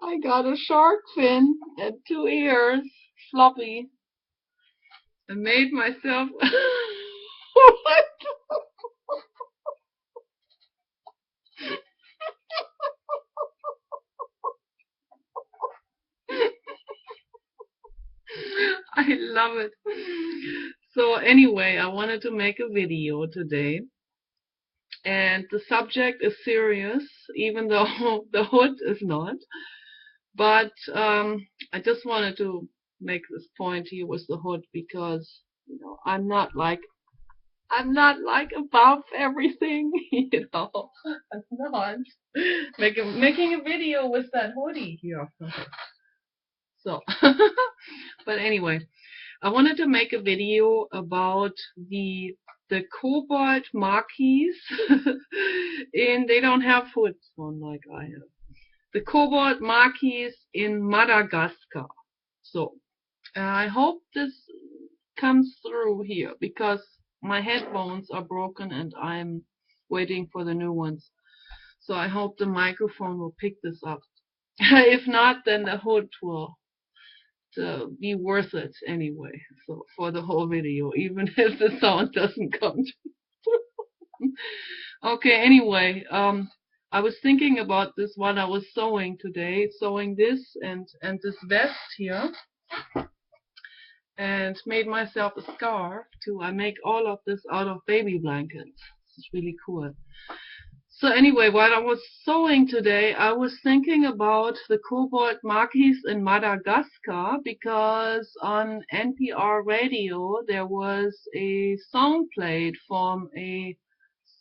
I got a shark fin and 2 ears, floppy, and made myself. What? I love it. So anyway, I wanted to make a video today, and the subject is serious, even though the hood is not. But I just wanted to make this point here with the hood because I'm not like above everything, I'm not making a video with that hoodie here. So, but anyway, I wanted to make a video about the Koboldt Makis, and they don't have hoods on like I have. The Koboldt Makis in Madagascar. So I hope this comes through here because my headphones are broken and I'm waiting for the new ones. So I hope the microphone will pick this up. If not, then the hood will be worth it anyway. So for the whole video, even if the sound doesn't come through. Okay, anyway, I was thinking about this while I was sewing today, sewing this and this vest here, and made myself a scarf too. I make all of this out of baby blankets. It's really cool. So anyway, while I was sewing today, I was thinking about the Koboldt Makis in Madagascar because on NPR radio there was a song played from a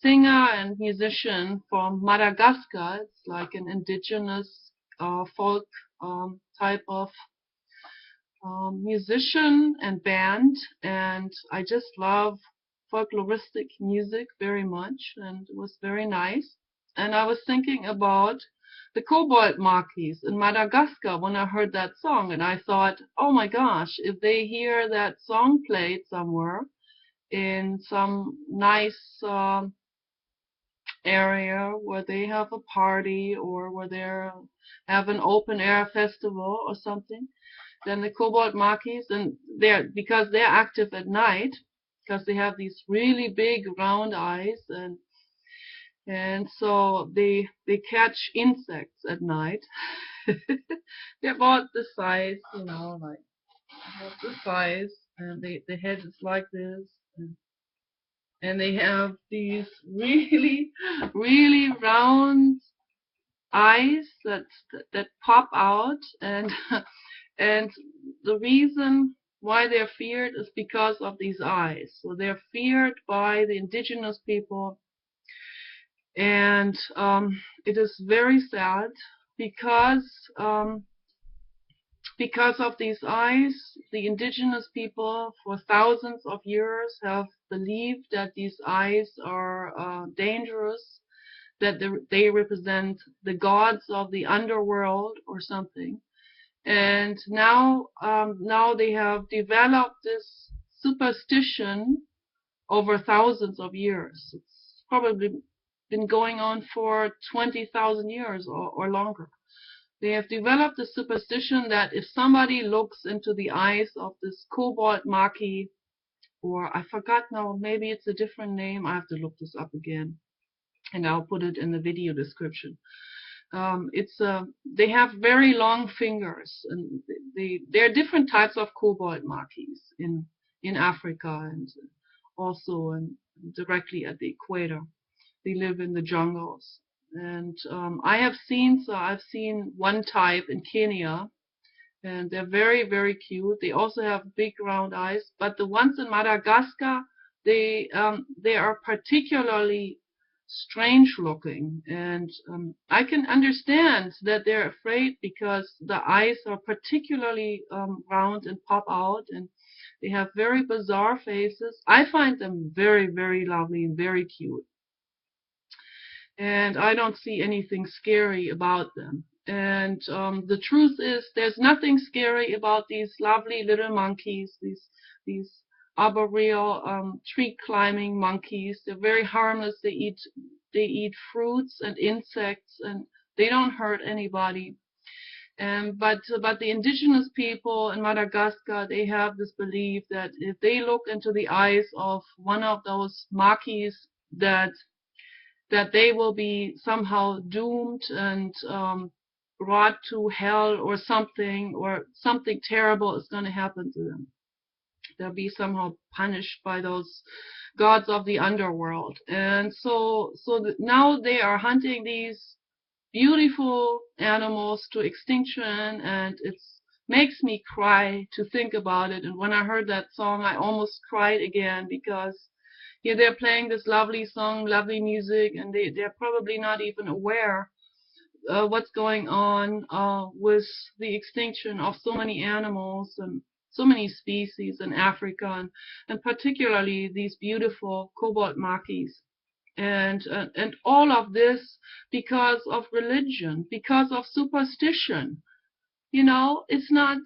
singer and musician from Madagascar. It's like an indigenous folk type of musician and band, and I just love folkloristic music very much, and it was very nice. And I was thinking about the Koboldt Makis in Madagascar when I heard that song, and I thought, oh my gosh, if they hear that song played somewhere in some nice area where they have a party or where they have an open air festival or something, then the Koboldt Makis, and because they're active at night, because they have these really big round eyes, and so they catch insects at night. They're about the size, like about the size, and the head is like this, and they have these really really round eyes that pop out, and and the reason why they're feared is because of these eyes. So they're feared by the indigenous people, and it is very sad because um, because of these eyes, the indigenous people for thousands of years have believed that these eyes are dangerous, that they represent the gods of the underworld or something. And now they have developed this superstition over thousands of years. It's probably been going on for 20,000 years or longer. They have developed a superstition that if somebody looks into the eyes of this Koboldt Maki, or I forgot now, maybe it's a different name, I have to look this up again, and I'll put it in the video description. They have very long fingers, and there are different types of Koboldt Makis in Africa and also directly at the equator. They live in the jungles, and I've seen one type in Kenya, and they're very very cute. They also have big round eyes, but the ones in Madagascar, they are particularly strange looking, and I can understand that they're afraid because the eyes are particularly round and pop out, and they have very bizarre faces. I find them very very lovely and very cute, and I don't see anything scary about them. And the truth is, there's nothing scary about these lovely little monkeys, these arboreal tree climbing monkeys. They're very harmless. They eat fruits and insects, and they don't hurt anybody. And but the indigenous people in Madagascar, they have this belief that if they look into the eyes of one of those Makis, that they will be somehow doomed and brought to hell, or something terrible is going to happen to them. They'll be somehow punished by those gods of the underworld. And now they are hunting these beautiful animals to extinction, and it makes me cry to think about it. And when I heard that song, I almost cried again, because here they're playing this lovely song, lovely music, and they're probably not even aware what's going on with the extinction of so many animals and so many species in Africa, and particularly these beautiful Koboldt Makis. And all of this because of religion, because of superstition. It's not,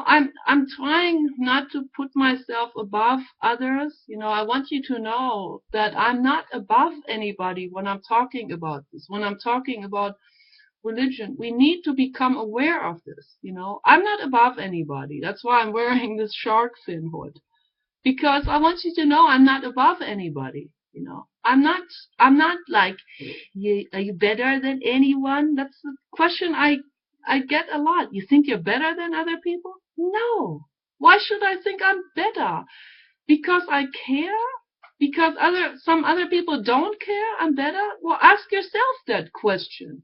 I'm trying not to put myself above others. I want you to know that I'm not above anybody when I'm talking about this. When I'm talking about religion, we need to become aware of this. I'm not above anybody. That's why I'm wearing this shark fin hood, because I want you to know I'm not above anybody. I'm not like, are you better than anyone? That's the question I get a lot. You think you're better than other people? No. Why should I think I'm better? Because I care? Because some other people don't care I'm better? Well, ask yourself that question.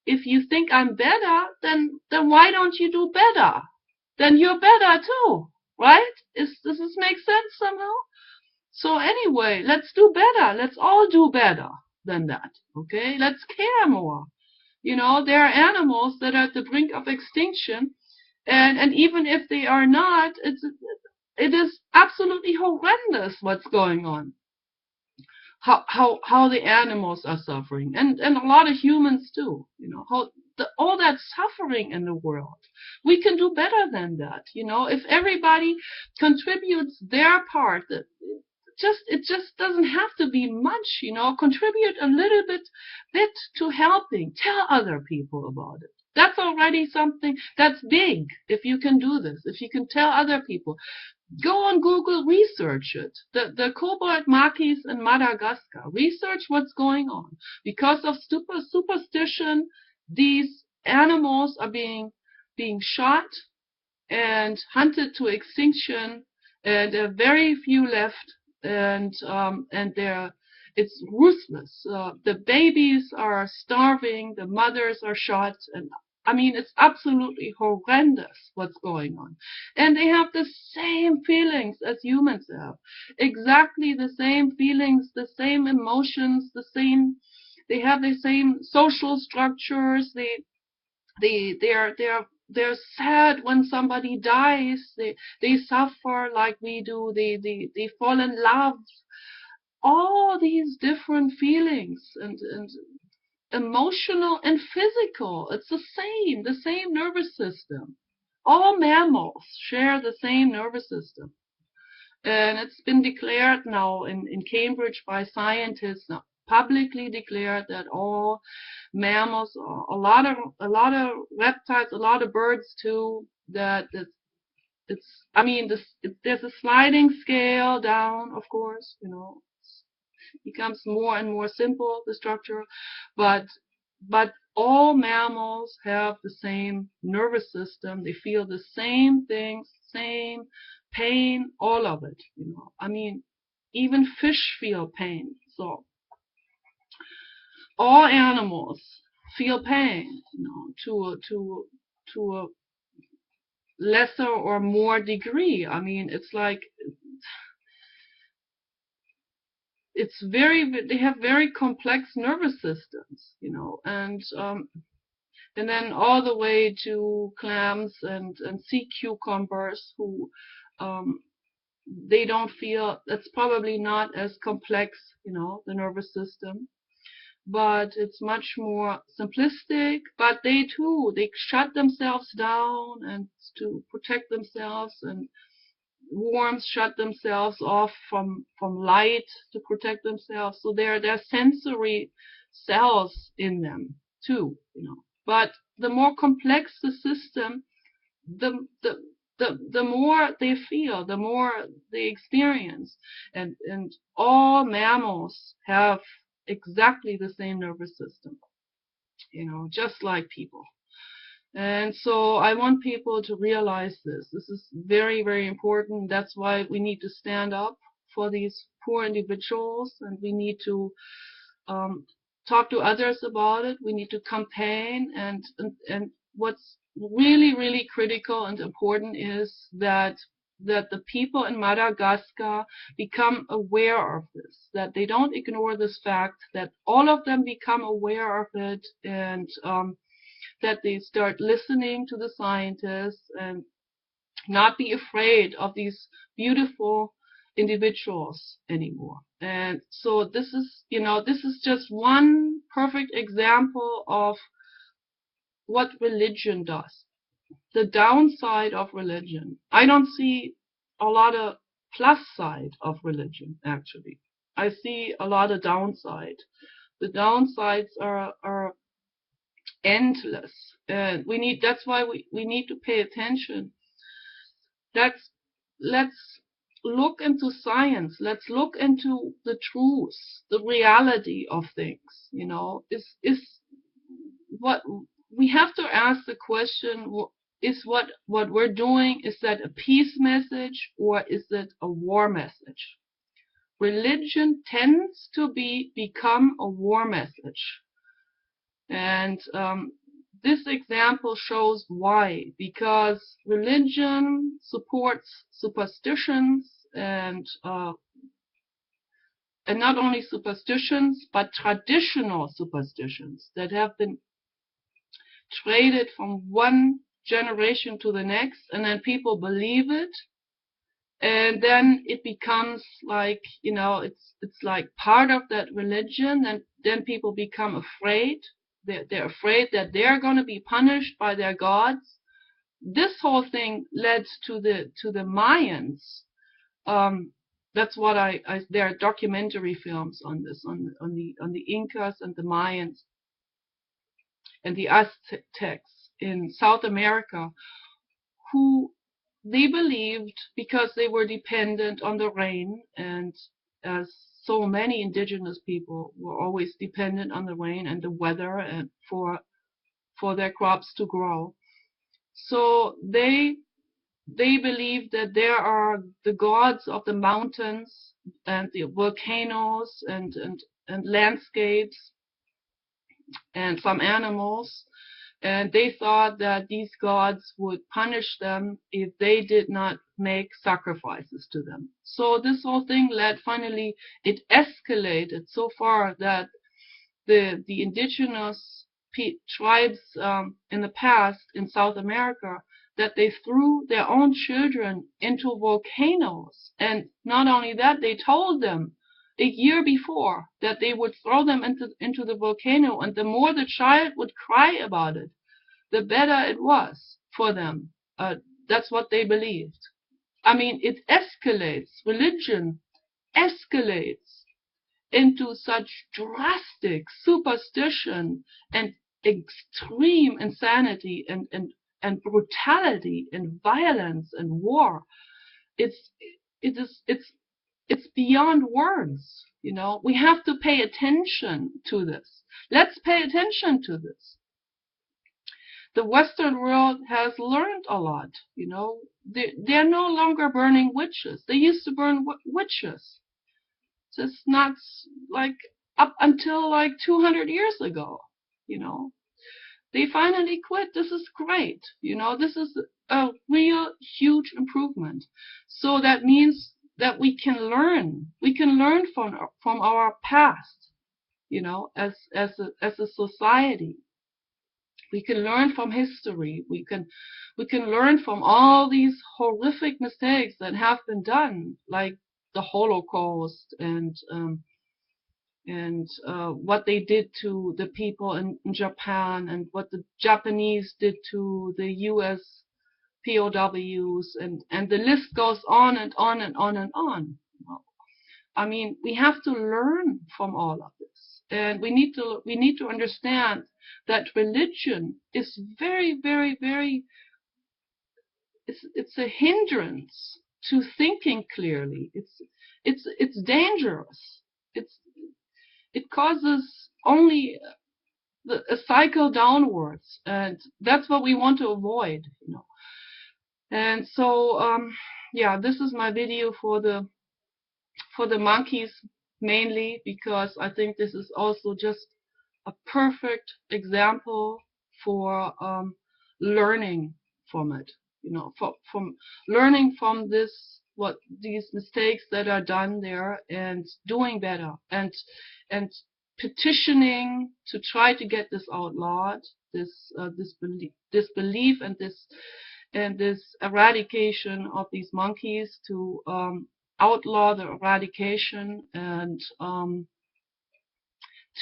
If you think I'm better, then why don't you do better? Then you're better too, right? Does this make sense somehow? So anyway, let's do better. Let's all do better than that. Okay? Let's care more. There are animals that are at the brink of extinction, and even if they are not, it is absolutely horrendous what's going on. How the animals are suffering, and a lot of humans too. All that suffering in the world. We can do better than that. If everybody contributes their part, it just doesn't have to be much. Contribute a little bit to helping. Tell other people about it. That's already something that's big. If you can do this, if you can tell other people. Go on Google, research it. The Koboldt Makis in Madagascar. Research what's going on. Because of superstition, these animals are being shot and hunted to extinction, and there are very few left, and it's ruthless. The babies are starving, the mothers are shot, and I mean, it's absolutely horrendous what's going on. And they have the same feelings as humans have. Exactly the same feelings, the same emotions, they have the same social structures. They're sad when somebody dies. They suffer like we do. They fall in love. All these different feelings and emotional and physical. It's the same nervous system. All mammals share the same nervous system. And it's been declared now in Cambridge by scientists, now publicly declared, that all mammals, a lot of reptiles, a lot of birds too, that there's a sliding scale down, of course, becomes more and more simple, the structure, but all mammals have the same nervous system. They feel the same things, same pain, all of it. Even fish feel pain. So all animals feel pain, to a lesser or more degree. It's like they have very complex nervous systems, and then all the way to clams and sea cucumbers, who they don't feel, it's probably not as complex, the nervous system, but it's much more simplistic. But they shut themselves down and to protect themselves, and worms shut themselves off from light to protect themselves. So there are sensory cells in them too, But more complex the system, the more they feel, the more they experience. And all mammals have exactly the same nervous system, just like people. And so I want people to realize this. This is very, very important. That's why we need to stand up for these poor individuals, and we need to talk to others about it. We need to campaign, and what's really, really critical and important is that the people in Madagascar become aware of this, that they don't ignore this fact, that all of them become aware of it, and that they start listening to the scientists and not be afraid of these beautiful individuals anymore. And so this is just one perfect example of what religion does. The downside of religion. I don't see a lot of plus side of religion, actually. I see a lot of downside. The downsides are endless, and that's why we need to pay attention. Let's look into science. Let's look into the truth, the reality of things. Is what we have to ask the question: is what we're doing, is that a peace message or is it a war message? Religion tends to become a war message, and this example shows why. Because religion supports superstitions, and not only superstitions but traditional superstitions that have been traded from one generation to the next, and then people believe it, and then it becomes like, it's like part of that religion, and then people become afraid. They're afraid that they're going to be punished by their gods. This whole thing led to the Mayans. That's what there are documentary films on this, on the Incas and the Mayans and the Aztecs in South America, who they believed, because they were dependent on the rain, and as so many indigenous people were always dependent on the rain and the weather and for their crops to grow. So they believed that there are the gods of the mountains and the volcanoes and landscapes and some animals, and they thought that these gods would punish them if they did not make sacrifices to them. So this whole thing finally, it escalated so far that the indigenous tribes in the past in South America, that they threw their own children into volcanoes. And not only that, they told them a year before that they would throw them into the volcano, and the more the child would cry about it, the better it was for them. That's what they believed. I mean, it escalates. Religion escalates into such drastic superstition and extreme insanity and brutality and violence and war. It's beyond words. We have to pay attention to this. Let's pay attention to this. The Western world has learned a lot. They're no longer burning witches. They used to burn witches. Just not like up until like 200 years ago. They finally quit. This is great. This is a real huge improvement. So that means that we can learn. We can learn from our past. As a society, we can learn from history. We can learn from all these horrific mistakes that have been done, like the Holocaust and what they did to the people in Japan, and what the Japanese did to the U.S. POWs, and the list goes on and on and on and on. I mean, we have to learn from all of this. and we need to understand that religion is very, very, very, it's a hindrance to thinking clearly. It's dangerous. It causes only a cycle downwards, and that's what we want to avoid, you know. And so yeah, this is my video for the monkeys, mainly because I think this is also just a perfect example for learning from it, you know, from learning from what these mistakes that are done there, and doing better, and petitioning to try to get this outlawed, this belief and this eradication of these monkeys, to outlaw the eradication, and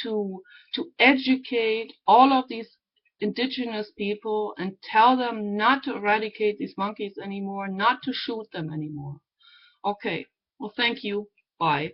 to educate all of these indigenous people and tell them not to eradicate these monkeys anymore, not to shoot them anymore. Okay, well, thank you. Bye.